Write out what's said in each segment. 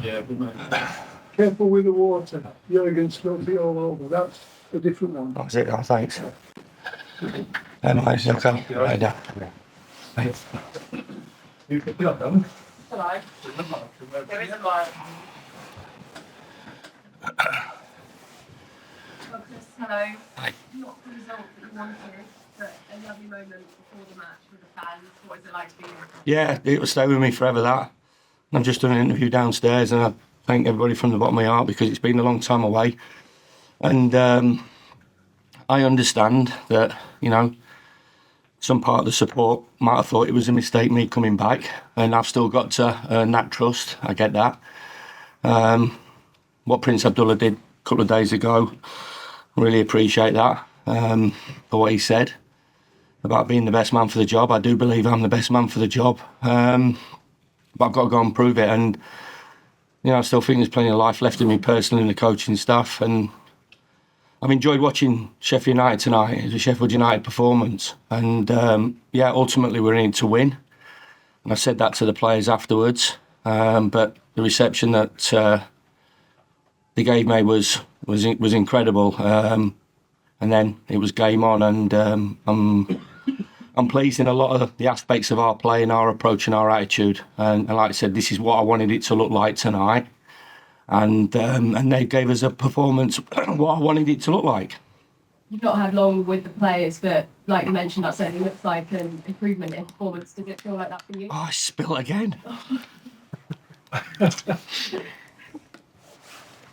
Yeah, Careful with the water. Jurgen spilled it all over. That's a different one. That's it. Oh, thanks. Nice. Okay. Right down. you pick it up, haven't you? Hello. There is a light. Well, Chris, hello. Hi. Not the result that you wanted, but a lovely moment before the match with the fans. What is it like to be here? Yeah, it will stay with me forever, that. I've just done an interview downstairs and I thank everybody from the bottom of my heart because it's been a long time away. And I understand that, you know, some part of the support might have thought it was a mistake me coming back, and I've still got to earn that trust. I get that. What Prince Abdullah did a couple of days ago, I really appreciate that for what he said about being the best man for the job. I do believe I'm the best man for the job, but I've got to go and prove it. And you know, I still think there's plenty of life left in me personally in the coaching staff, and I've enjoyed watching Sheffield United tonight. It was a Sheffield United performance. And, yeah, ultimately we're in to win. And I said that to the players afterwards. But the reception that they gave me was incredible. And then it was game on. And I'm pleased in a lot of the aspects of our play and our approach and our attitude. And like I said, this is what I wanted it to look like tonight. And they gave us a performance what I wanted it to look like. You've not had long with the players, but like you mentioned, that certainly looks like an improvement in performance. Does it feel like that for you? Oh, I spill again.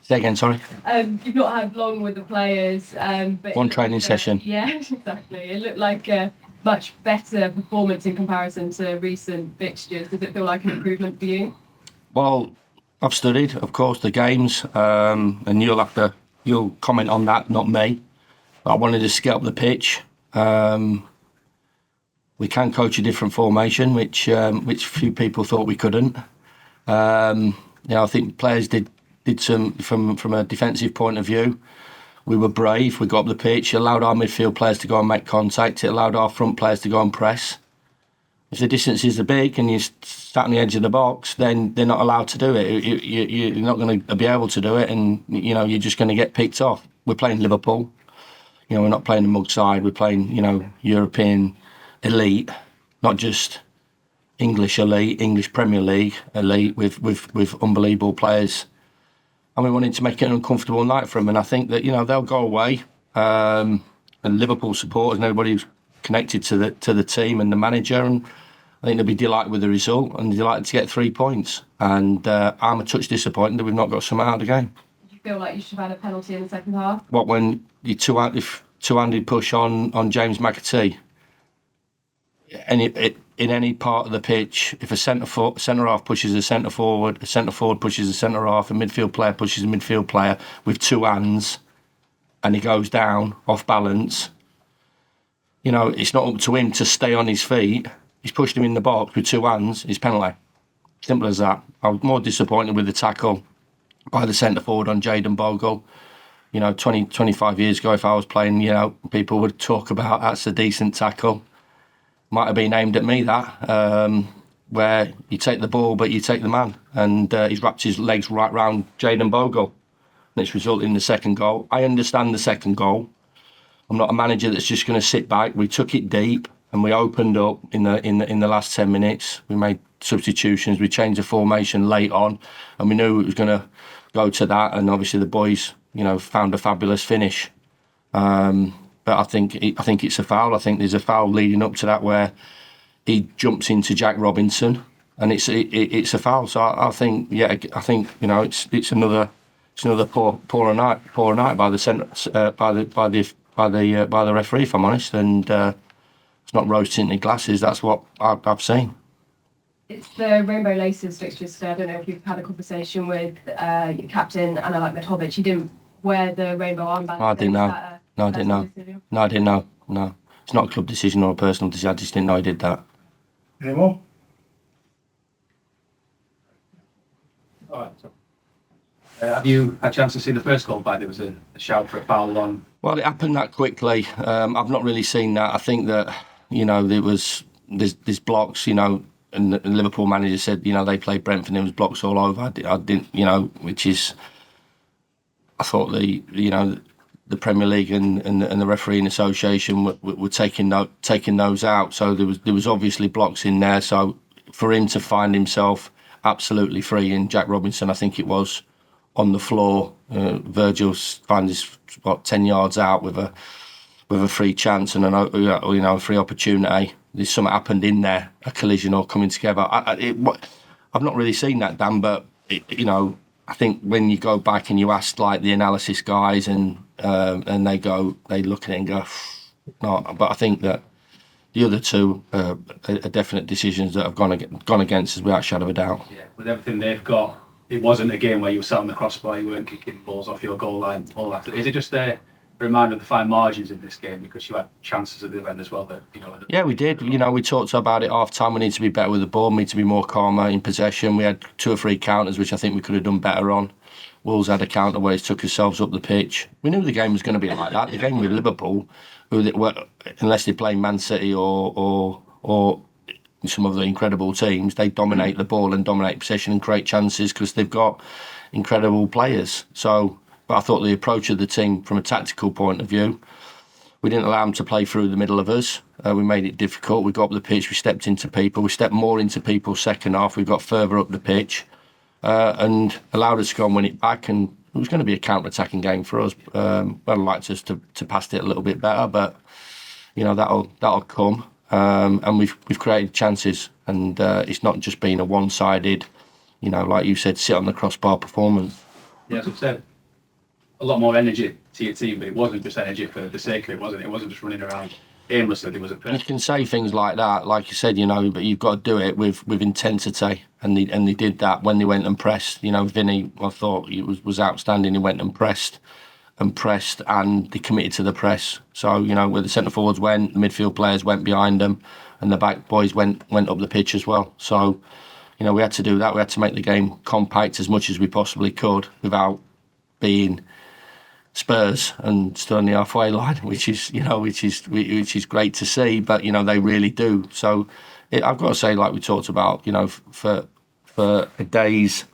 Say again, sorry. You've not had long with the players. But One training session. Yeah, exactly. It looked like a much better performance in comparison to recent fixtures. Does it feel like an improvement for you? Well, I've studied, of course, the games, and you'll comment on that, not me. But I wanted to get up the pitch. We can coach a different formation, which few people thought we couldn't. I think players did some from a defensive point of view. We were brave. We got up the pitch. It allowed our midfield players to go and make contact. It allowed our front players to go and press. If the distances are big and you're sat on the edge of the box, then they're not allowed to do it. You're not going to be able to do it, and you're just going to get picked off. We're playing Liverpool. We're not playing the mug side. We're playing European elite, not just English elite, English Premier League elite with unbelievable players. And we wanted to make it an uncomfortable night for them. And I think that they'll go away. And Liverpool supporters and everybody who's connected to the team and the manager, and I think they'll be delighted with the result and delighted to get 3 points. And I'm a touch disappointed that we've not got something out of the game. Did you feel like you should have had a penalty in the second half? What, when you two-handed push on James McAtee? In any part of the pitch, if a centre half pushes a centre forward pushes a centre half, a midfield player pushes a midfield player with two hands, and he goes down off balance, it's not up to him to stay on his feet. He's pushed him in the box with two hands. It's penalty. Simple as that. I was more disappointed with the tackle by the centre forward on Jayden Bogle. 25 years ago, if I was playing, people would talk about that's a decent tackle. Might have been aimed at me, that, where you take the ball but you take the man, and he's wrapped his legs right round Jayden Bogle, and it's resulted in the second goal. I understand the second goal. I'm not a manager that's just going to sit back. We took it deep and we opened up in the last 10 minutes. We made substitutions. We changed the formation late on, and we knew it was going to go to that. And obviously the boys, found a fabulous finish. But I think it's a foul. I think there's a foul leading up to that where he jumps into Jack Robinson, and it's a foul. So I think it's another poor night by the referee, if I'm honest. And it's not rose tinted glasses. That's what I've seen. It's the Rainbow Laces fixtures today. I don't know if you've had a conversation with your captain, Amen Ahmedhodzic. He didn't wear the rainbow armband. I didn't know. No, I didn't know. No, I didn't know. No. It's not a club decision or a personal decision. I just didn't know he did that. Any more? All right. Have you had a chance to see the first goal back? There was a shout for a foul on. Well, it happened that quickly. I've not really seen that. I think that, there's blocks, and the Liverpool manager said, they played Brentford and there was blocks all over. I didn't, which is, I thought the Premier League and the refereeing association were taking those out. So there was obviously blocks in there. So for him to find himself absolutely free, and Jack Robinson, I think it was, on the floor, Virgil finds 10 yards out with a free chance and a free opportunity. There's something happened in there, a collision or coming together. I've not really seen that, Dan, but I think when you go back and you ask like the analysis guys and they look at it and go, no. But I think that the other two are definite decisions that have gone against us without a shadow of a doubt. Yeah, with everything they've got, it wasn't a game where you were sat on the crossbar, you weren't kicking balls off your goal line, all that. Is it just a reminder of the fine margins in this game because you had chances at the end as well? Yeah, we did. We talked about it half time. We need to be better with the ball, we need to be more calmer in possession. We had 2 or 3 counters, which I think we could have done better on. Wolves had a counter where it took ourselves up the pitch. We knew the game was going to be like that. The game with Liverpool, unless they play Man City or some of the incredible teams, they dominate the ball and dominate possession and create chances because they've got incredible players. But I thought the approach of the team from a tactical point of view, we didn't allow them to play through the middle of us. We made it difficult. We got up the pitch, we stepped into people. We stepped more into people second half. We got further up the pitch and allowed us to go and win it back. And it was going to be a counter-attacking game for us. I'd like us to pass it a little bit better, but that'll come. And we've created chances. And it's not just been a one-sided, like you said, sit on the crossbar performance. Yeah, as I said, a lot more energy to your team, but it wasn't just energy for the sake of it, wasn't it? It wasn't just running around aimlessly. There was a You can say things like that, like you said, but you've got to do it with intensity, and they did that when they went and pressed. Vinny, I thought he was outstanding. He went and pressed, and they committed to the press. So where the centre forwards went, the midfield players went behind them, and the back boys went up the pitch as well. So we had to do that. We had to make the game compact as much as we possibly could without being Spurs and still on the halfway line, which is great to see. But they really do. So I've got to say, like we talked about, for a day's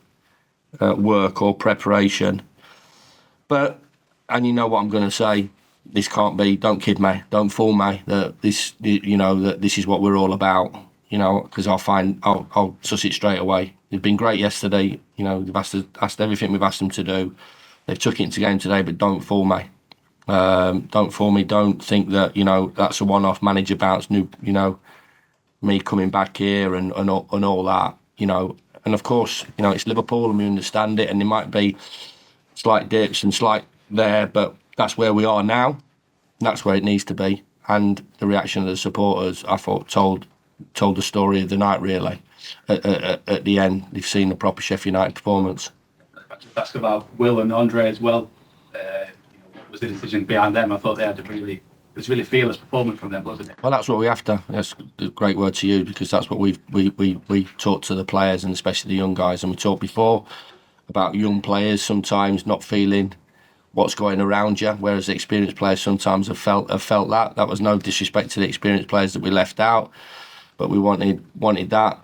work or preparation. But and you know what I'm going to say. This can't be. Don't kid me. Don't fool me. That this is what we're all about. Because I'll suss it straight away. They've been great yesterday. They've asked everything we've asked them to do. They've took it into game today, but don't fool me. Don't fool me. Don't think that that's a one-off manager bounce. Me coming back here and all that. And of course it's Liverpool and we understand it, and there might be slight dips and slight there, but that's where we are now. That's where it needs to be. And the reaction of the supporters, I thought, told the story of the night really. At the end, they've seen a proper Sheffield United performance. Ask about Will and Andre as well. What was the decision behind them? I thought they had it was really fearless performance from them, wasn't it? Well, that's what we have to. That's a great word to use, because that's what we taught to the players, and especially the young guys. And we talked before about young players sometimes not feeling what's going around you, whereas the experienced players sometimes have felt that. That was no disrespect to the experienced players that we left out, but we wanted that.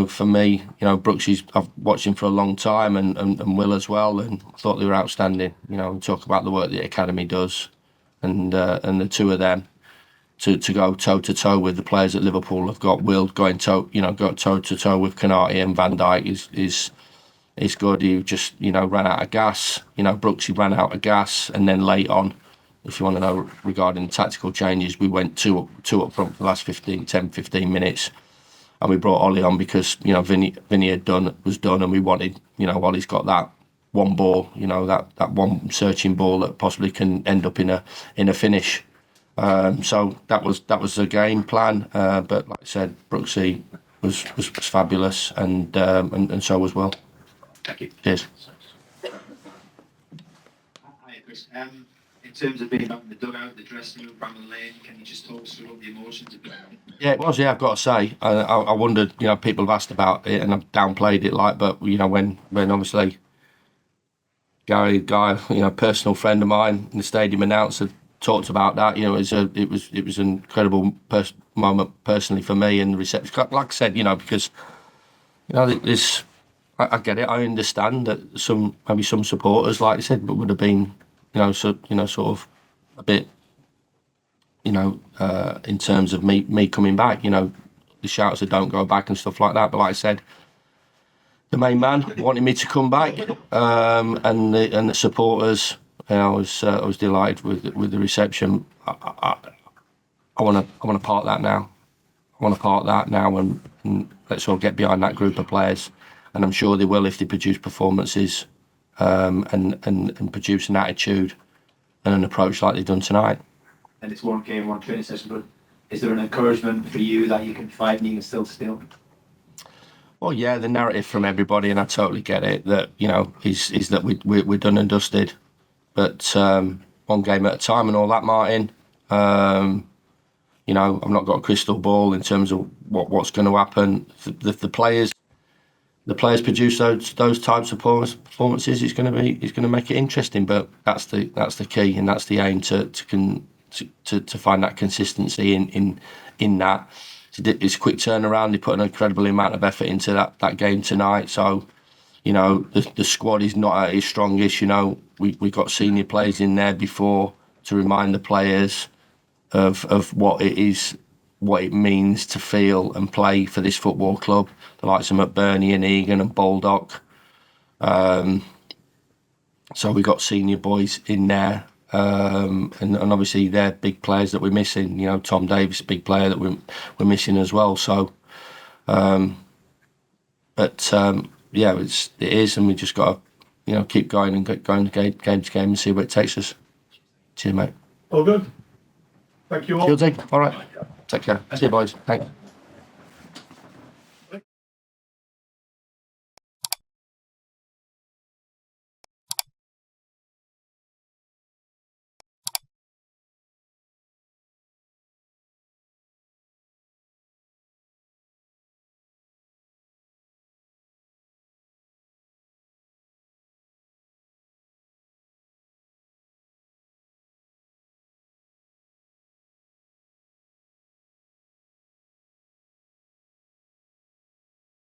For me, Brookes, I've watched him for a long time, and Will as well, and I thought they were outstanding. We talk about the work the academy does, and the two of them to go toe to toe with the players at Liverpool. Have got Will going toe to toe with Konate and Van Dijk is good. He just ran out of gas. Brookes, he ran out of gas, and then late on, if you want to know regarding tactical changes, we went two up front for the last 10-15 minutes. And we brought Ollie on because Vinny was done, and we wanted Ollie's got that one ball, that one searching ball that possibly can end up in a finish. So that was the game plan. But like I said, Brooksy was fabulous, and so was Will. Thank you. Cheers. Hi, Chris. In terms of being back in the dugout, the dressing room, Bramall Lane, can you just talk us through what the emotions have been? Yeah, it was. Yeah, I've got to say, I wondered. People have asked about it, and I've downplayed it. But when obviously Gary, personal friend of mine in the stadium announced that talked about that. You know, it was an incredible moment personally for me, and the reception. Like I said, you know, because you know this. I get it. I understand that maybe some supporters, like you said, but would have been, sort of a bit, in terms of me coming back. You know, the shouts that don't go back and stuff like that. But like I said, the main man wanted me to come back, and the supporters. I was delighted with the reception. I want to part that now. I want to part that now, and let's all get behind that group of players. And I'm sure they will if they produce performances, and produce an attitude and an approach like they've done tonight. And it's one game, one training session, but is there an encouragement for you that you can fight and you can still steal? Well, yeah, the narrative from everybody, and I totally get it, that, is that we're done and dusted. But one game at a time and all that, Martin. I've not got a crystal ball in terms of what's going to happen. The players produce those types of performances. It's going to make it interesting. But that's the key, and that's the aim to find that consistency in that. It's a quick turnaround. They put an incredible amount of effort into that game tonight. So, the squad is not at its strongest. We got senior players in there before to remind the players of what it is, what it means to feel and play for this football club. The likes of McBurney and Egan and Baldock. So we got senior boys in there. And obviously they're big players that we're missing. Tom Davis, big player that we're missing as well. So, yeah, it is, and we just got to keep going and going game to game and see where it takes us. Cheers, mate. All good. Thank you all. All right. Take care. See you, boys. Thanks.